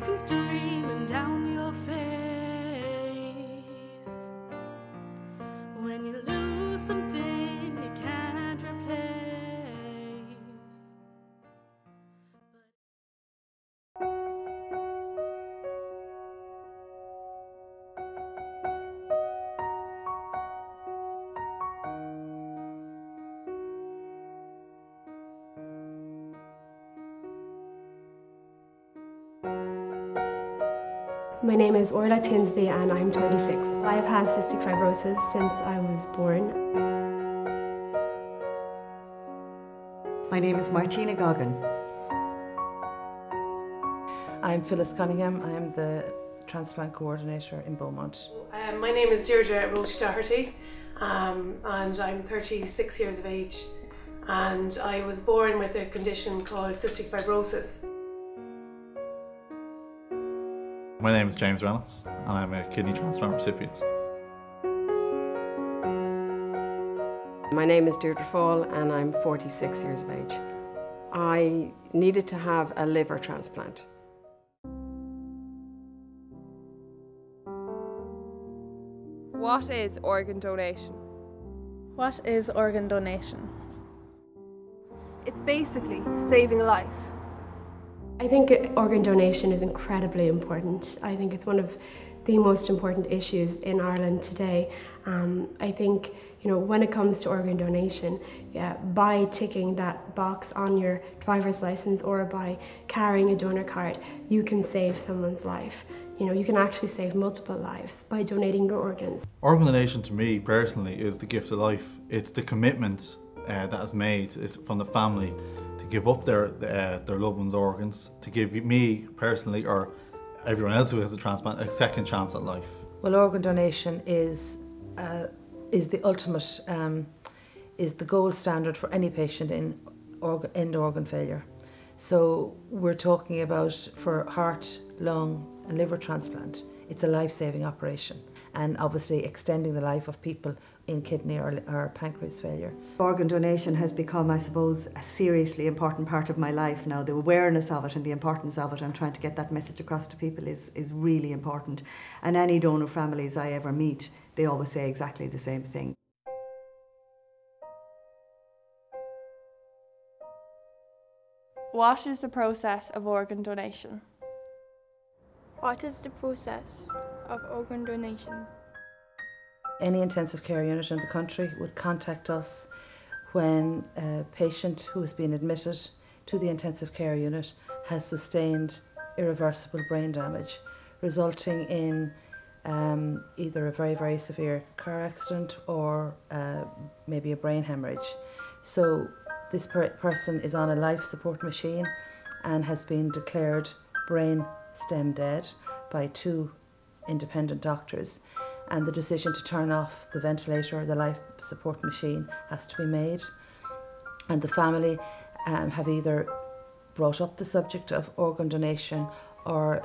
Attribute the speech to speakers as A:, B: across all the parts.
A: come streaming down your face when you lose something you can't replace.
B: My name is Orla Tinsley and I'm 26. I've had cystic fibrosis since I was born.
C: My name is Martina Goggin.
D: I'm Phyllis Cunningham. I'm the transplant coordinator in Beaumont.
E: My name is Deirdre Roche Doherty and I'm 36 years of age, and I was born with a condition called cystic fibrosis.
F: My name is James Reynolds and I'm a kidney transplant recipient.
G: My name is Deirdre Fall and I'm 46 years of age. I needed to have a liver transplant.
H: What is organ donation?
I: What is organ donation?
H: It's basically saving a life.
B: I think organ donation is incredibly important. I think it's one of the most important issues in Ireland today. I think, when it comes to organ donation, by ticking that box on your driver's license or by carrying a donor card, you can save someone's life. You can actually save multiple lives by donating your organs.
F: Organ donation to me personally is the gift of life. It's the commitment that is made from the family to give up their loved one's organs, to give me personally, or everyone else who has a transplant, a second chance at life.
D: Well, organ donation is the ultimate, is the gold standard for any patient in end organ failure. So we're talking about, for heart, lung and liver transplant, it's a life-saving operation, and obviously extending the life of people in kidney or pancreas failure.
C: Organ donation has become, I suppose, a seriously important part of my life now. The awareness of it and the importance of it, I'm trying to get that message across to people, is really important. And any donor families I ever meet, they always say exactly the same thing.
I: What is the process of organ donation?
J: What is the process of organ donation?
D: Any intensive care unit in the country would contact us when a patient who has been admitted to the intensive care unit has sustained irreversible brain damage, resulting in either a very, very severe car accident or maybe a brain hemorrhage. So this person is on a life support machine and has been declared brain stem dead by 2 independent doctors, and the decision to turn off the ventilator or the life support machine has to be made. And the family have either brought up the subject of organ donation, or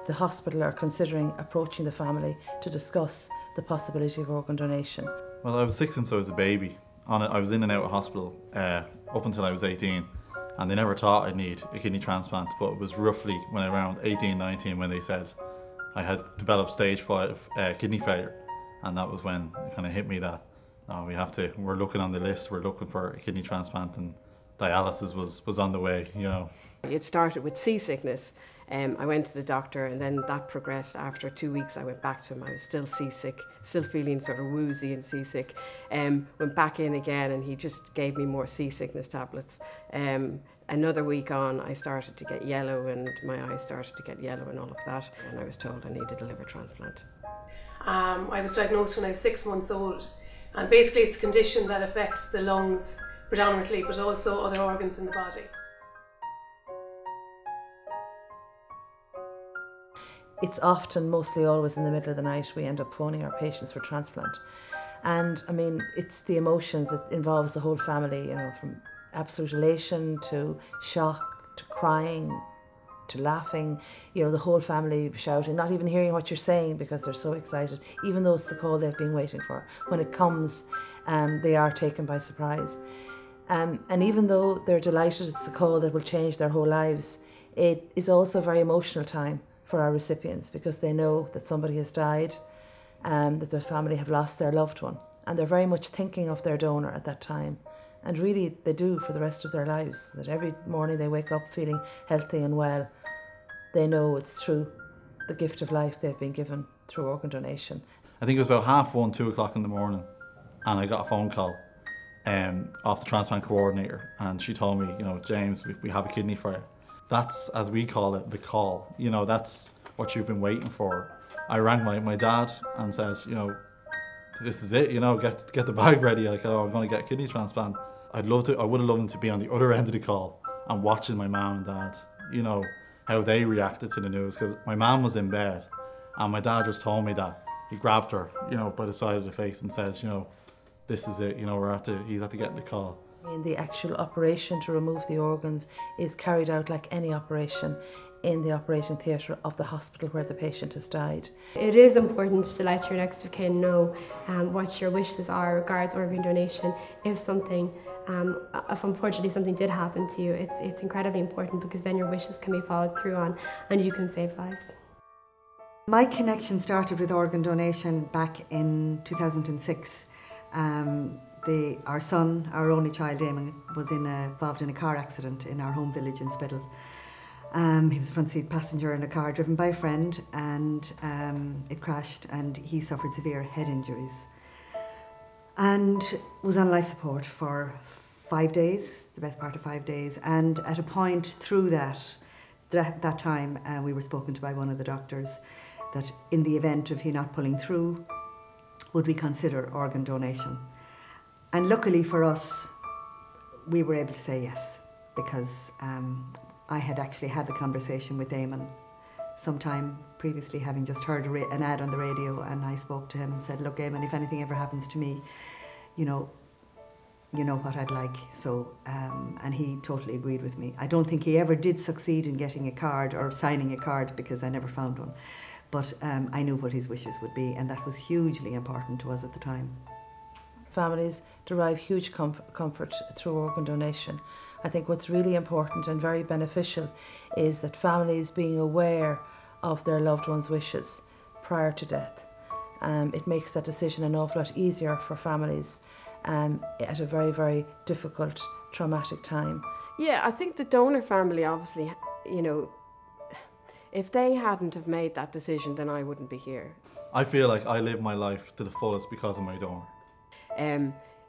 D: the hospital are considering approaching the family to discuss the possibility of organ donation.
F: Well, I was 6 since I was a baby. I was in and out of hospital up until I was 18, and they never thought I'd need a kidney transplant, but it was roughly when around 18, 19 when they said I had developed stage 5 kidney failure, and that was when it kind of hit me that we're looking on the list, we're looking for a kidney transplant, and dialysis was on the way,
G: It started with seasickness. I went to the doctor, and then that progressed. After 2 weeks I went back to him. I was still seasick, still feeling sort of woozy and seasick. Went back in again and he just gave me more seasickness tablets. Another week on I started to get yellow, and my eyes started to get yellow and all of that, and I was told I needed a liver transplant.
E: I was diagnosed when I was 6 months old, and basically it's a condition that affects the lungs predominantly, but also other organs in the body.
D: It's often, mostly always, in the middle of the night we end up phoning our patients for transplant. And I mean, it's the emotions, it involves the whole family, from absolute elation to shock to crying to laughing, the whole family shouting, not even hearing what you're saying because they're so excited, even though it's the call they've been waiting for. When it comes, they are taken by surprise. And even though they're delighted it's a call that will change their whole lives, it is also a very emotional time for our recipients, because they know that somebody has died, that their family have lost their loved one, and they're very much thinking of their donor at that time. And really they do for the rest of their lives, that every morning they wake up feeling healthy and well. They know it's through the gift of life they've been given through organ donation.
F: I think it was about 1:30, 2 o'clock in the morning, and I got a phone call off the transplant coordinator, and she told me, you know, James, we have a kidney for you. That's, as we call it, the call. You know, that's what you've been waiting for. I rang my dad and said, you know, this is it, you know, get the bag ready, like, oh, I'm going to get a kidney transplant. I would have loved to be on the other end of the call and watching my mum and dad, you know, how they reacted to the news, because my mum was in bed and my dad just told me that. He grabbed her, you know, by the side of the face and said, you know, this is it, you know, he's had to get the call.
D: I mean, the actual operation to remove the organs is carried out like any operation in the operating theatre of the hospital where the patient has died.
B: It is important to let your next of kin know what your wishes are regards organ donation. If unfortunately something did happen to you, it's incredibly important, because then your wishes can be followed through on and you can save lives.
C: My connection started with organ donation back in 2006. Our son, our only child, Eamon, was involved in a car accident in our home village in Spittle. He was a front seat passenger in a car driven by a friend, and it crashed and he suffered severe head injuries and was on life support for 5 days, the best part of 5 days. And at a point through that time, we were spoken to by one of the doctors that in the event of he not pulling through, would we consider organ donation? And luckily for us, we were able to say yes, because I had actually had the conversation with Eamon sometime previously, having just heard an ad on the radio, and I spoke to him and said, look, Eamon, if anything ever happens to me, you know what I'd like. So, and he totally agreed with me. I don't think he ever did succeed in getting a card or signing a card, because I never found one. But I knew what his wishes would be, and that was hugely important to us at the time.
D: Families derive huge comfort through organ donation. I think what's really important and very beneficial is that families being aware of their loved one's wishes prior to death. It makes that decision an awful lot easier for families at a very, very difficult, traumatic time.
G: Yeah, I think the donor family, obviously, you know, if they hadn't have made that decision, then I wouldn't be here.
F: I feel like I live my life to the fullest because of my donor.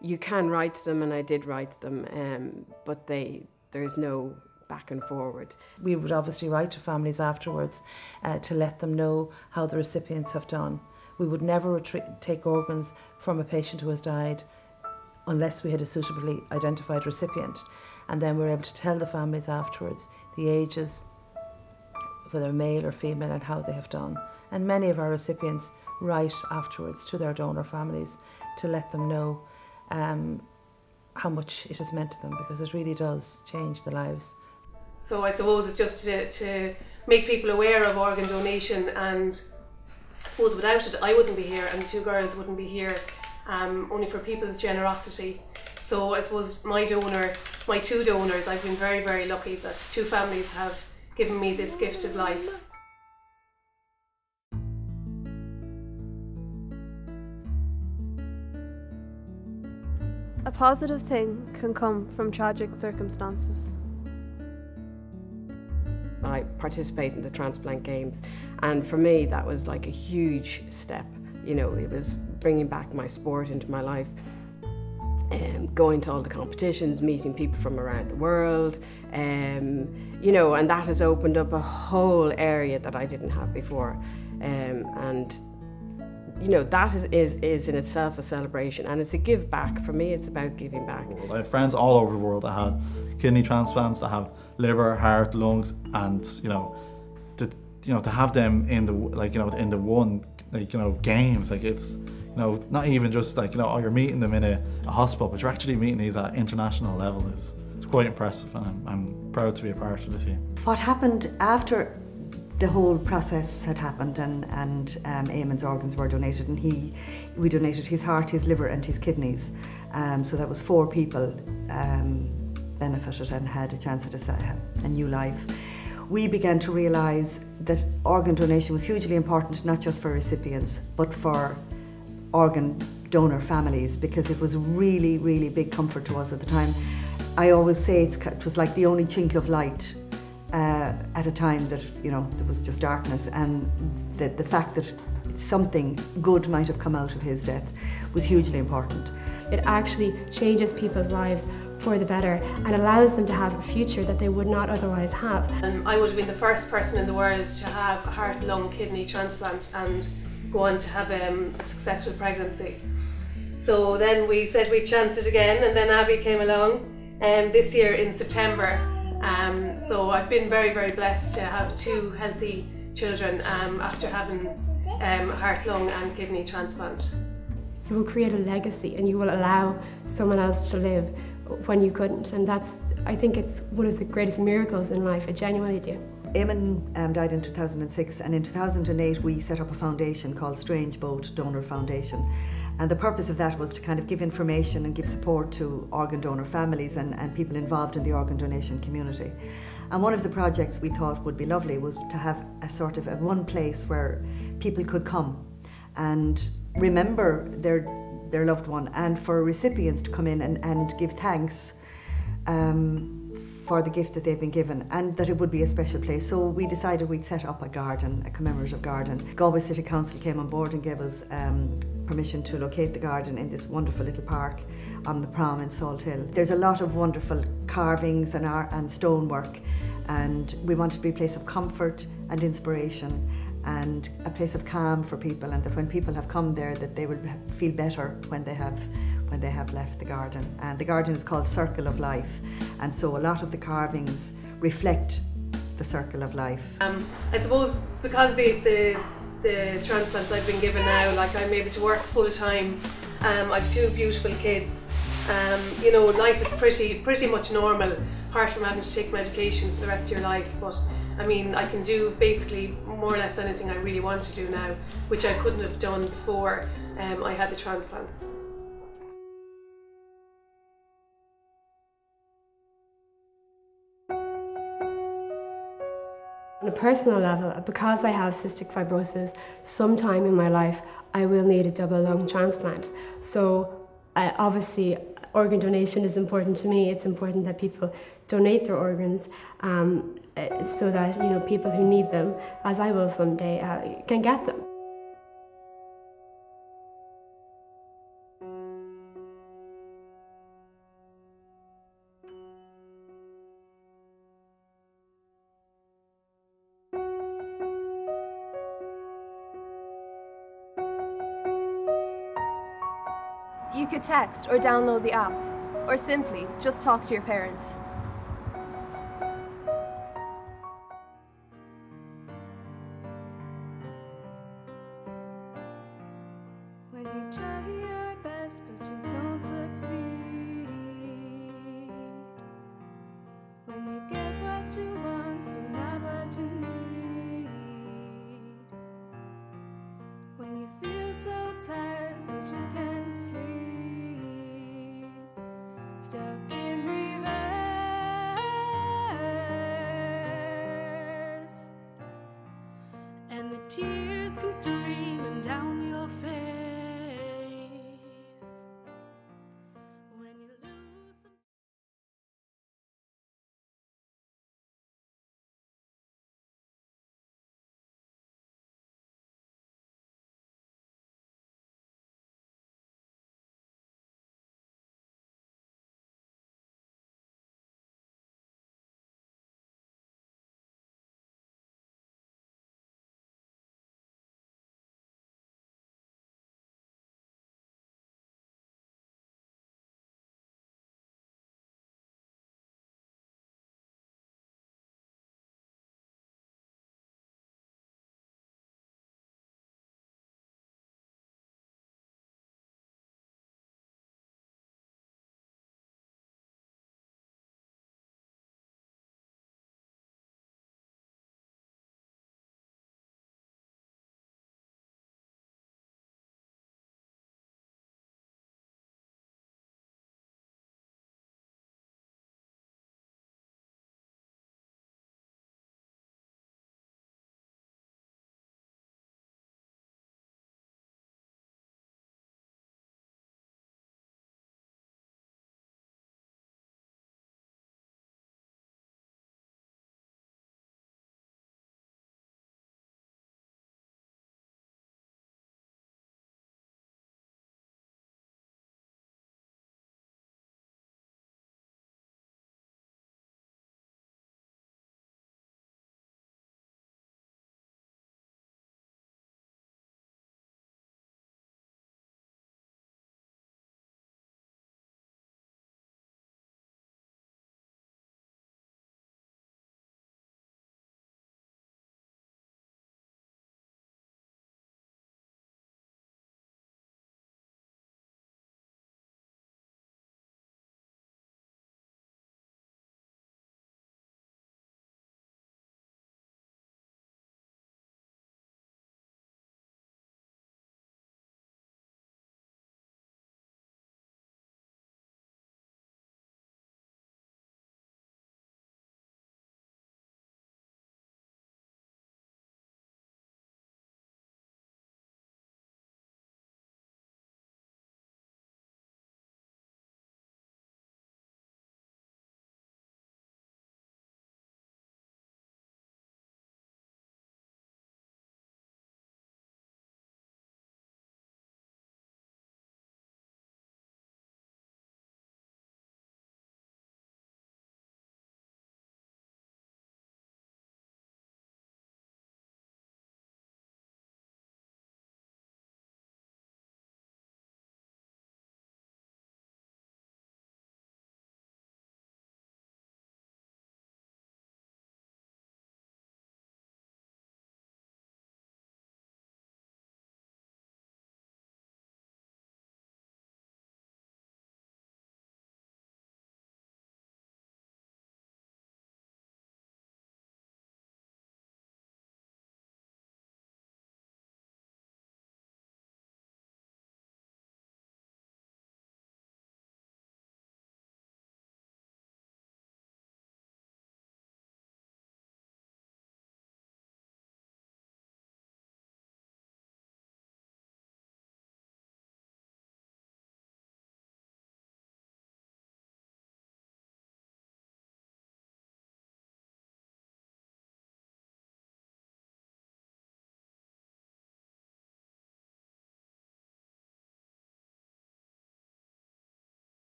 G: You can write to them, and I did write to them, but there's no back and forward.
D: We would obviously write to families afterwards to let them know how the recipients have done. We would never take organs from a patient who has died unless we had a suitably identified recipient. And then we were able to tell the families afterwards the ages, whether male or female, and how they have done. And many of our recipients write afterwards to their donor families to let them know how much it has meant to them, because it really does change the lives.
E: So I suppose it's just to make people aware of organ donation, and I suppose without it I wouldn't be here and the two girls wouldn't be here, only for people's generosity. So I suppose my two donors, I've been very, very lucky that two families have given me this gift of life.
H: A positive thing can come from tragic circumstances.
G: I participate in the transplant games, and for me that was like a huge step. You know, it was bringing back my sport into my life, going to all the competitions, meeting people from around the world, you know, and that has opened up a whole area that I didn't have before, and you know, that is in itself a celebration, and it's a give back. For me, it's about giving back.
F: I have friends all over the world that had kidney transplants, that have liver, heart, lungs, and to have them in the one games, like, it's not even just like you're meeting them in a hospital, but you're actually meeting these at international level. It's quite impressive, and I'm proud to be a part of the team.
C: What happened after the whole process had happened, and Eamon's organs were donated, and we donated his heart, his liver and his kidneys, so that was 4 people benefited and had a chance at a new life. we began to realise that organ donation was hugely important, not just for recipients, but for organ donor families, because it was really, really big comfort to us at the time. I always say it was like the only chink of light at a time that, you know, there was just darkness, and the fact that something good might have come out of his death was hugely important.
B: It actually changes people's lives for the better and allows them to have a future that they would not otherwise have.
E: I would have been the first person in the world to have a heart, lung, kidney transplant and go on to have a successful pregnancy. So then we said we'd chance it again, and then Abby came along this year in September. So I've been very, very blessed to have 2 healthy children after having a heart, lung and kidney transplant.
B: You will create a legacy and you will allow someone else to live when you couldn't, and I think it's one of the greatest miracles in life. I genuinely do.
C: Eamon died in 2006, and in 2008 we set up a foundation called Strange Boat Donor Foundation, and the purpose of that was to kind of give information and give support to organ donor families and people involved in the organ donation community. And one of the projects we thought would be lovely was to have a sort of one place where people could come and remember their loved one, and for recipients to come in and give thanks for the gift that they've been given, and that it would be a special place. So we decided we'd set up a garden, a commemorative garden. Galway City Council came on board and gave us permission to locate the garden in this wonderful little park on the Prom in Salt Hill. There's a lot of wonderful carvings and art and stonework, and we wanted to be a place of comfort and inspiration and a place of calm for people, and that when people have come there that they will feel better when they have left the garden. And the garden is called Circle of Life, and so a lot of the carvings reflect the circle of life.
E: I suppose because the transplants I've been given now, like I'm able to work full time. I have 2 beautiful kids. You know, life is pretty much normal, apart from having to take medication for the rest of your life. But I mean, I can do basically more or less anything I really want to do now, which I couldn't have done before I had the transplants.
B: On a personal level, because I have cystic fibrosis, sometime in my life I will need a double lung transplant. So obviously organ donation is important to me. It's important that people donate their organs so that, you know, people who need them, as I will someday, can get them.
H: You could text or download the app, or simply just talk to your parents.
A: When you try your best but you don't succeed, when you get what you want but not what you need, when you feel so tired but you can't sleep, stuck in reverse, and the tears come streaming